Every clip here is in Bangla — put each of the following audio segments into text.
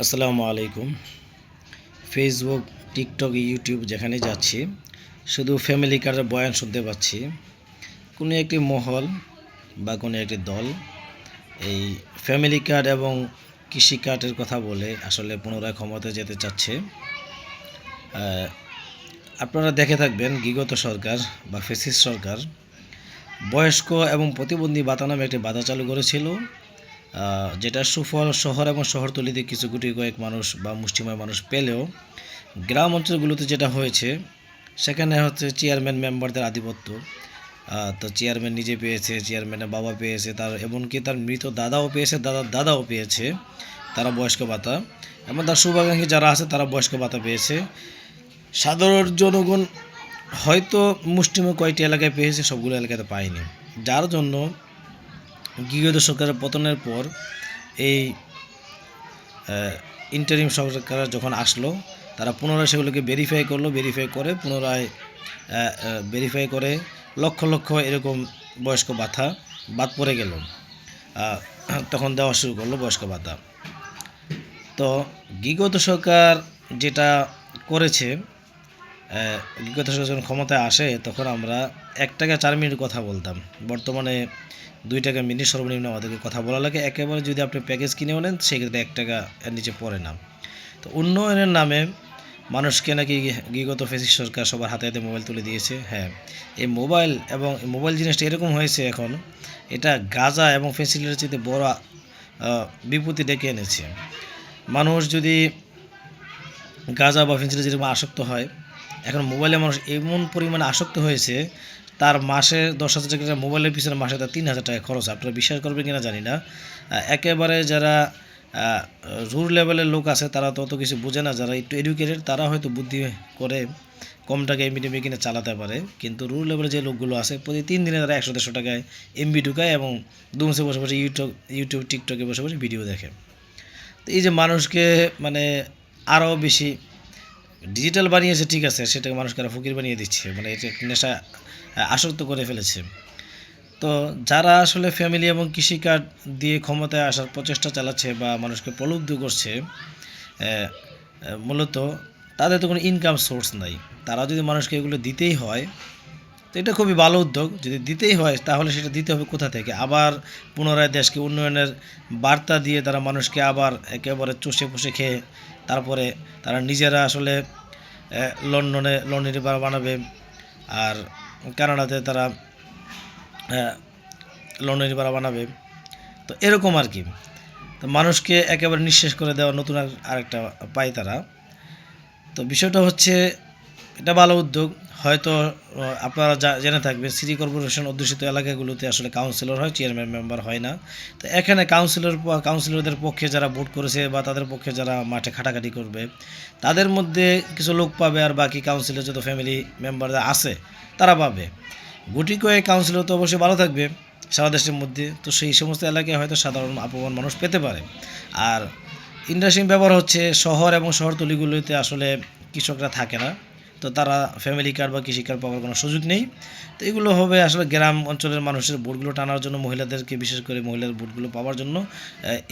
আসসালামু আলাইকুম। ফেসবুক, টিকটক, ইউটিউব যেখানে যাচ্ছি শুধু ফ্যামিলি কার্ডের বয়ান শুনতে পাচ্ছি। কোনো একটি মহল বা কোনো একটি দল এই ফ্যামিলি কার্ড এবং কৃষি কার্ডের কথা বলে আসলে পুনরায় ক্ষমতায় যেতে চাচ্ছে। আপনারা দেখে থাকবেন বিগত সরকার বা ফ্যাসিস্ট সরকার বয়স্ক এবং প্রতিবন্ধী ভাতা নামে একটি ভাতা চালু করেছিল, যেটা সুফল শহর এবং শহরতলিতে কিছু গুটি কয়েক মানুষ বা মুষ্টিমেয় মানুষ পেলেও গ্রাম অঞ্চলগুলোতে যেটা হয়েছে সেখানে হচ্ছে চেয়ারম্যান মেম্বারদের আধিপত্য। তো চেয়ারম্যান নিজে পেয়েছে, চেয়ারম্যানের বাবা পেয়েছে, তার এমনকি তার মৃত দাদাও পেয়েছে, দাদার দাদাও পেয়েছে তারা বয়স্ক ভাতা, এবং তার শুভাকাঙ্ক্ষী যারা আছে তারা বয়স্ক ভাতা পেয়েছে। সাধারণ জনগণ হয়তো মুষ্টিমেয় কয়েকটি এলাকায় পেয়েছে, সবগুলো এলাকাতে পায়নি, যার জন্য বিগত সরকারের পতনের পর এই ইন্টারিম সরকার যখন আসলো তারা পুনরায় সেগুলোকে ভেরিফাই করলো, ভেরিফাই করে লক্ষ লক্ষ এরকম বয়স্ক ভাতা বাদ পড়ে গেল। তখন দেওয়া শুরু করলো বয়স্ক ভাতা। তো বিগত সরকার যেটা করেছে, বিগত সরকার যখন ক্ষমতায় আসে তখন আমরা 1 টাকা 4 মিনিট কথা বলতাম, বর্তমানে 2 টাকা মিনিট সর্বনিম্ন আমাদেরকে কথা বলা লাগে। একেবারে যদি আপনি প্যাকেজ কিনেও নেন সেক্ষেত্রে 1 টাকা এর নিচে পড়ে না। তো উন্নয়নের নামে মানুষকে নাকি বিগত ফ্যাসিস্ট সরকার সবার হাতে হাতে মোবাইল তুলে দিয়েছে। হ্যাঁ, এই মোবাইল এবং মোবাইল জিনিসটা এরকম হয়েছে এখন, এটা গাঁজা এবং ফেন্সিলের চেয়ে বড় বিপত্তি ডেকে এনেছে। মানুষ যদি গাঁজা বা ফেন্সিলে যেরকম আসক্ত হয়, এখন মোবাইলে মানুষ এমন পরিমাণে আসক্ত হয়েছে, তার মাসে 10,000 টাকা মোবাইলের পিছনে মাসে তার 3,000 টাকা খরচ। আপনারা বিশ্বাস করবেন কিনা জানি না। একেবারে যারা রুল লেভেলের লোক আছে তারা তো অত কিছু বোঝে না, যারা একটু এডুকেটেড তারা হয়তো বুদ্ধি করে কম টাকা এমবি টেমবি কিনে চালাতে পারে, কিন্তু রুল লেভেলে যে লোকগুলো আছে প্রতি 3 দিনে তারা 100-150 টাকায় এমবি ঢুকায় এবং দুমসে বসে বসে ইউটিউব টিকটকে বসে বসে ভিডিও দেখে। তো এই যে মানুষকে মানে আরও বেশি ডিজিটাল বানিয়েছে, ঠিক আছে, সেটাকে মানুষকে আরও ফকির বানিয়ে দিচ্ছে, মানে এটা নেশা আসক্ত করে ফেলেছে। তো যারা আসলে ফ্যামিলি এবং কৃষিকার্ড দিয়ে ক্ষমতায় আসার প্রচেষ্টা চালাচ্ছে বা মানুষকে প্রলুব্ধ করছে, মূলত তাদের তো কোনো ইনকাম সোর্স নাই। তারা যদি মানুষকে এগুলো দিতেই হয় তো এটা খুবই ভালো উদ্যোগ। যদি দিতেই হয় তাহলে সেটা দিতে হবে কোথা থেকে? আবার পুনরায় দেশকে উন্নয়নের বার্তা দিয়ে তারা মানুষকে আবার একেবারে চষে পুষে খেয়ে তারপরে তারা নিজেরা আসলে লন্ডনে বানাবে, আর কানাডাতে তারা লন্ডনের বানাবে। তো এরকম আর কি। তো মানুষকে একেবারে নিঃশেষ করে দেওয়া নতুন আরেকটা পায় তারা। তো বিষয়টা হচ্ছে এটা ভালো উদ্যোগ। হয়তো আপনারা জেনে থাকবেন সিটি কর্পোরেশন অধ্যুষিত এলাকাগুলোতে আসলে কাউন্সিলর হয়, চেয়ারম্যান মেম্বার হয় না। তো এখানে কাউন্সিলরদের পক্ষে যারা ভোট করেছে বা তাদের পক্ষে যারা মাঠে খাটাখাটি করবে তাদের মধ্যে কিছু লোক পাবে, আর বাকি কাউন্সিলর যত ফ্যামিলি মেম্বাররা আছে তারা পাবে। গুটি কয়েক কাউন্সিলর তো অবশ্যই ভালো থাকবে সারা দেশের মধ্যে, তো সেই সমস্ত এলাকায় হয়তো সাধারণ আপন মানুষ পেতে পারে। আর ইন্টারেস্টিং ব্যাপার হচ্ছে শহর এবং শহরতলিগুলোতে আসলে কৃষকরা থাকে না, তো তারা ফ্যামিলি কার্ড বা কৃষি কার্ড পাওয়ার কোনো সুযোগ নেই। তো এগুলো হবে আসলে গ্রাম অঞ্চলের মানুষের ভোটগুলো টানার জন্য, মহিলাদেরকে বিশেষ করে মহিলাদের ভোটগুলো পাওয়ার জন্য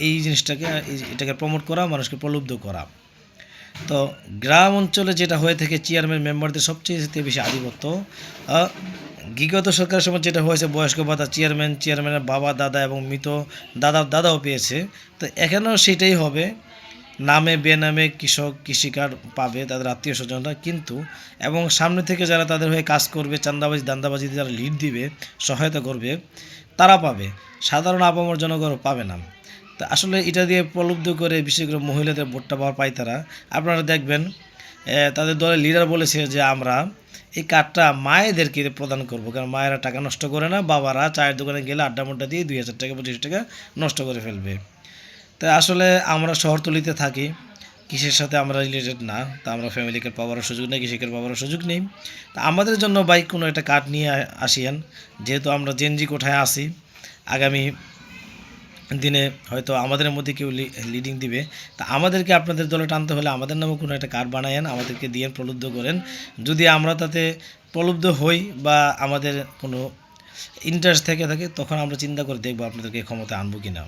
এই জিনিসটাকে এটাকে প্রমোট করা, মানুষকে প্রলুব্ধ করা। তো গ্রাম অঞ্চলে যেটা হয়ে থাকে চেয়ারম্যান মেম্বারদের সবচেয়ে বেশি আধিপত্য। বিগত সরকারের সময় যেটা হয়েছে বয়স্ক ভাতা চেয়ারম্যানের বাবা দাদা এবং মৃত দাদার দাদাও পেয়েছে, তো এখানেও সেটাই হবে। নামে বেনামে কৃষক কৃষি কার্ড পাবে তাদের আত্মীয় স্বজনরা, কিন্তু এবং সামনে থেকে যারা তাদের হয়ে কাজ করবে, চাঁদাবাজি দান্দাবাজিতে যারা লিড দিবে, সহায়তা করবে, তারা পাবে, সাধারণ আপামর জনগণ পাবে না। তা আসলে এটা দিয়ে প্রলুব্ধ করে বিশেষ করে মহিলাদের ভোটটা পায় তারা। আপনারা দেখবেন তাদের দলের লিডার বলেছে যে আমরা এই কার্ডটা মায়েদেরকে প্রদান করব, কারণ মায়েরা টাকা নষ্ট করে না, বাবারা চায়ের দোকানে গেলে আড্ডা মুড্ডা দিয়ে 2,000 টাকা 25 টাকা নষ্ট করে ফেলবে। তাই আসলে আমরা শহরতলিতে থাকি, কৃষির সাথে আমরা রিলেটেড না, তা আমরা ফ্যামিলি কার্ড পাওয়ার সুযোগ নেই, কৃষি কার্ড পাওয়ার সুযোগ নেই। তা আমাদের জন্য বাইক কোনো একটা কার্ড নিয়ে আসিয়েন, যেহেতু আমরা জেনজি কোঠায় আসি, আগামী দিনে হয়তো আমাদের মধ্যে কেউ লিডিং দিবে। তা আমাদেরকে আপনাদের দলে টানতে হলে আমাদের নামে কোনো একটা কার্ড বানায়েন, আমাদেরকে দিয়ে প্রলুব্ধ করেন। যদি আমরা তাতে প্রলুব্ধ হই বা আমাদের কোনো ইন্টারেস্ট থেকে থাকে তখন আমরা চিন্তা করে দেখবো আপনাদেরকে ক্ষমতা আনবো কিনা।